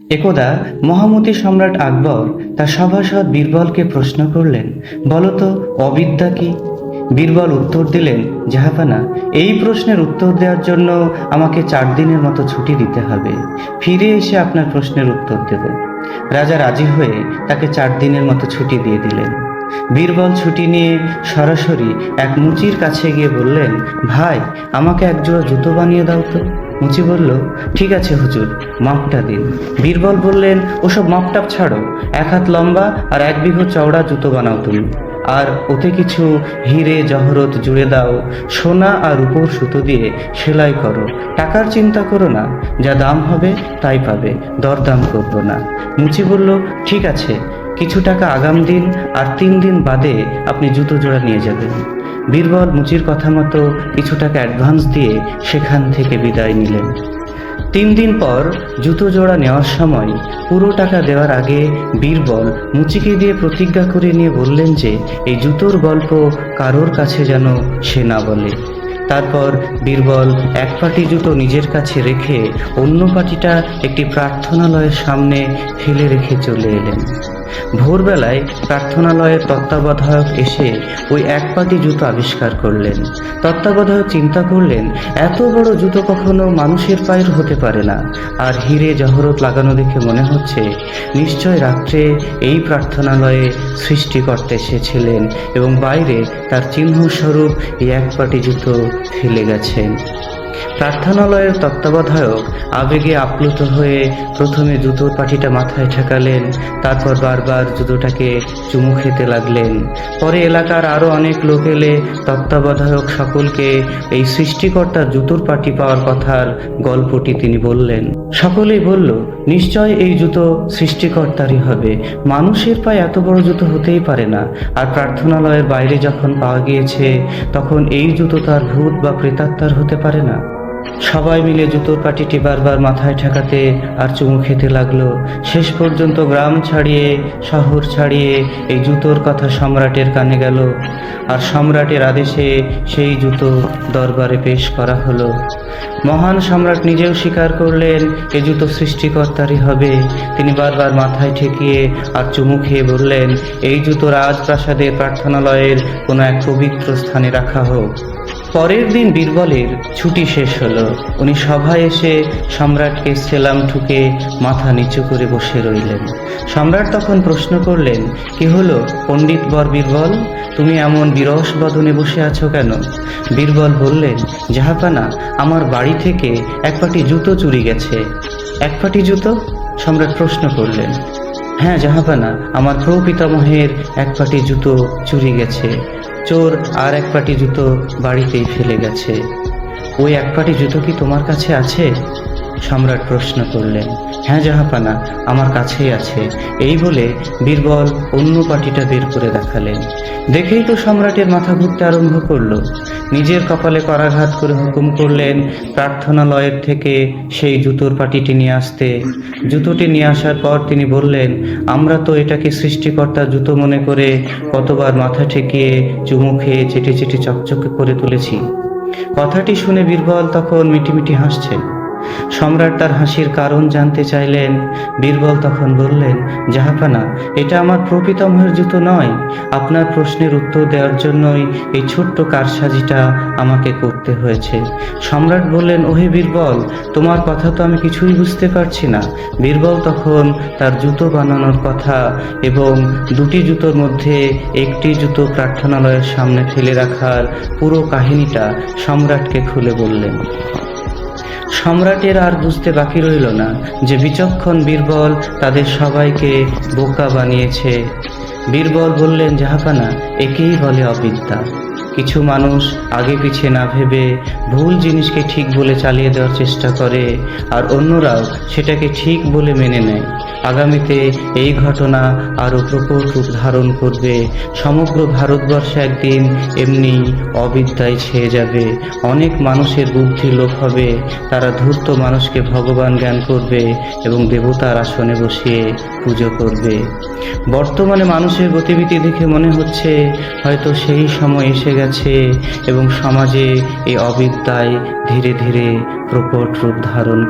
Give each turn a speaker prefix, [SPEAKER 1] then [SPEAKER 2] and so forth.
[SPEAKER 1] একদা মহামতি সম্রাট আকবর তার সভাসদ বীরবলকে প্রশ্ন করলেন, বলতো অবিদ্যা কি? বীরবল উত্তর দিলেন, জাহাপানা, এই প্রশ্নের উত্তর দেওয়ার জন্য আমাকে 4 দিনের মতো ছুটি দিতে হবে। ফিরে এসে আপনার প্রশ্নের উত্তর দেব। রাজা রাজি হয়ে তাকে 4 দিনের মতো ছুটি দিয়ে দিলেন। বীরবল ছুটি নিয়ে সরাসরি এক মুচির কাছে গিয়ে বললেন, ভাই, আমাকে এক জোড়া জুতো বানিয়ে দাও তো। মুচি বলল, ঠিক আছে হুজুর, মাপটা দিন। বীরবল বললেন, ওসব মাপটাপ ছাড়ো, 1 হাত লম্বা আর 1 বিঘা চওড়া জুতো বানাও তুমি, আর ওতে কিছু হিরে জহরত জুড়ে দাও, সোনা আর রূপোর সুতো দিয়ে সেলাই করো। টাকার চিন্তা করো না, যা দাম হবে তাই পাবে, দরদাম করবো না। মুচি বলল, ঠিক আছে, কিছু টাকা আগাম দিন, আর 3 দিন বাদে আপনি জুতো জোড়া নিয়ে যাবেন। বীরবল মুচির কথা মতো কিছু টাকা অ্যাডভান্স দিয়ে সেখান থেকে বিদায় নিলেন। 3 দিন পর জুতো জোড়া নেওয়ার সময় পুরো টাকা দেওয়ার আগে বীরবল মুচিকে দিয়ে প্রতিজ্ঞা করে নিয়ে বললেন যে এই জুতোর গল্প কারোর কাছে যেন সে না বলে। তারপর বীরবল 1 পাটি জুতো নিজের কাছে রেখে অন্য পাটিটা একটি প্রার্থনালয়ের সামনে ফেলে রেখে চলে এলেন। ভোরবেলায় প্রার্থনালয়ের তত্ত্বাবধায়ক এসে ওই 1 পাটি জুতো আবিষ্কার করলেন। তত্ত্বাবধায়ক চিন্তা করলেন, এত বড় জুতো কখনো মানুষের পায়ের হতে পারে না, আর হিরে জহরত লাগানো দেখে মনে হচ্ছে নিশ্চয় রাত্রে এই প্রার্থনালয়ে সৃষ্টিকর্তা এসেছিলেন এবং বাইরে তার চিহ্নস্বরূপ এই 1 পাটি জুতো ফেলে গেছেন। প্রার্থনালয়ের তত্ত্বাবধায়ক আবেগে আপ্লুত হয়ে প্রথমে জুতোর পাটিটা মাথায় ঠেকালেন, তারপর বারবার জুতোটাকে চুমু খেতে লাগলেন। পরে এলাকার আরও অনেক লোক এলে তত্ত্বাবধায়ক সকলকে এই সৃষ্টিকর্তার জুতোর পাটি পাওয়ার কথার গল্পটি তিনি বললেন। সকলেই বলল, নিশ্চয় এই জুতো সৃষ্টিকর্তারই হবে, মানুষের পায়ে এত বড় জুতো হতেই পারে না। আর প্রার্থনালয়ের বাইরে যখন পাওয়া গিয়েছে, তখন এই জুতো তার ভূত বা প্রেতাত্মার হতে পারে না। সবাই মিলে জুতোর পাটিটি বারবার মাথায় ঠেকাতে আর চুমু খেতে লাগলো। শেষ পর্যন্ত গ্রাম ছাড়িয়ে, শহর ছাড়িয়ে এই জুতোর কথা সম্রাটের কানে গেল, আর সম্রাটের আদেশে সেই জুতো দরবারে পেশ করা হলো। মহান সম্রাট নিজেও স্বীকার করলেন এ জুতো সৃষ্টিকর্তারই হবে। তিনি বারবার মাথায় ঠেকিয়ে আর চুমু খেয়ে বললেন, এই জুতো রাজপ্রাসাদের প্রার্থনালয়ের কোনো এক পবিত্র স্থানে রাখা হোক। পরের দিন বীরবলের ছুটি শেষ হলো। উনি সভায় এসে সম্রাটকে সেলাম ঠুকে মাথা নিচু করে বসে রইলেন। সম্রাট তখন প্রশ্ন করলেন, কি হলো পণ্ডিত বর বীরবল, তুমি এমন বিরস বদনে বসে আছো কেন? বীরবল বললেন, জাহাপানা, আমার বাড়ি থেকে 1 পাটি জুতো চুরি গেছে। 1 পাটি জুতো? সম্রাট প্রশ্ন করলেন। হ্যাঁ জাহাপানা, আমার প্রপিতামহের 1 পাটি জুতো চুরি গেছে। চোর আর 1 পাটি জুতো বাড়িতেই ফেলে গেছে। ওই 1 পাটি জুতো কি তোমার কাছে আছে? সম্রাট প্রশ্ন করলেন। হ্যাঁ জাহাপানা, আমার কাছেই আছে। এই বলে বীরবল অন্য পাটিটা বের করে দেখালেন। দেখেই তো সম্রাটের মাথা ঘুরতে আরম্ভ করলো। নিজের কপালে করাঘাত করে হুকুম করলেন প্রার্থনালয়ের থেকে সেই জুতোর পাটিটি নিয়ে আসতে। জুতোটি নিয়ে আসার পর তিনি বললেন, আমরা তো এটাকে সৃষ্টিকর্তার জুতো মনে করে কতবার মাথা ঠেকিয়ে চুমু খেয়ে চেটে চেটে চকচকে করে তুলেছি। কথাটি শুনে বীরবল তখন মিটিমিটি হাসছেন। সম্রাট তার হাসির কারণ জানতে চাইলেন। বীরবল তখন বললেন, জাহাপানা, এটা আমার প্রপিতামহের জুতো নয়। আপনার প্রশ্নের উত্তর দেওয়ার জন্যই এই ছোট্ট কারসাজিটা আমাকে করতে হয়েছে। সম্রাট বললেন, ওহে বীরবল, তোমার কথা তো আমি কিছুই বুঝতে পারছি না। বীরবল তখন তার জুতো বানানোর কথা এবং 2টি জুতোর মধ্যে একটি জুতো প্রার্থনালয়ের সামনে ফেলে রাখার পুরো কাহিনীটা সম্রাটকে খুলে বললেন। সম্রাটের আর বুঝতে বাকি রইল না যে বিচক্ষণ বীরবল তাদের সবাইকে বোকা বানিয়েছে। বীরবল বললেন, জাহাপানা, একেই বলে অবিদ্যা। কিছু মানুষ আগে পিছে না ভেবে ভুল জিনিসকে ঠিক বলে চালিয়ে দেওয়ার চেষ্টা করে, আর অন্যরাও সেটাকে ঠিক বলে মেনে নেয়। আগামীতে এই ঘটনা আরও প্রকট রূপ ধারণ করবে। সমগ্র ভারতবর্ষে একদিন এমনি অবিদ্যায় ছেয়ে যাবে। অনেক মানুষের বুদ্ধি লোপ হবে, তারা ধূর্ত মানুষকে ভগবান জ্ঞান করবে এবং দেবতার আসনে বসিয়ে পুজো করবে। বর্তমানে মানুষের গতিবিধি দেখে মনে হচ্ছে হয়তো সেই সময় এসে গেছে এবং সমাজে এই অবিদ্যায় ধীরে ধীরে প্রকট রূপ ধারণ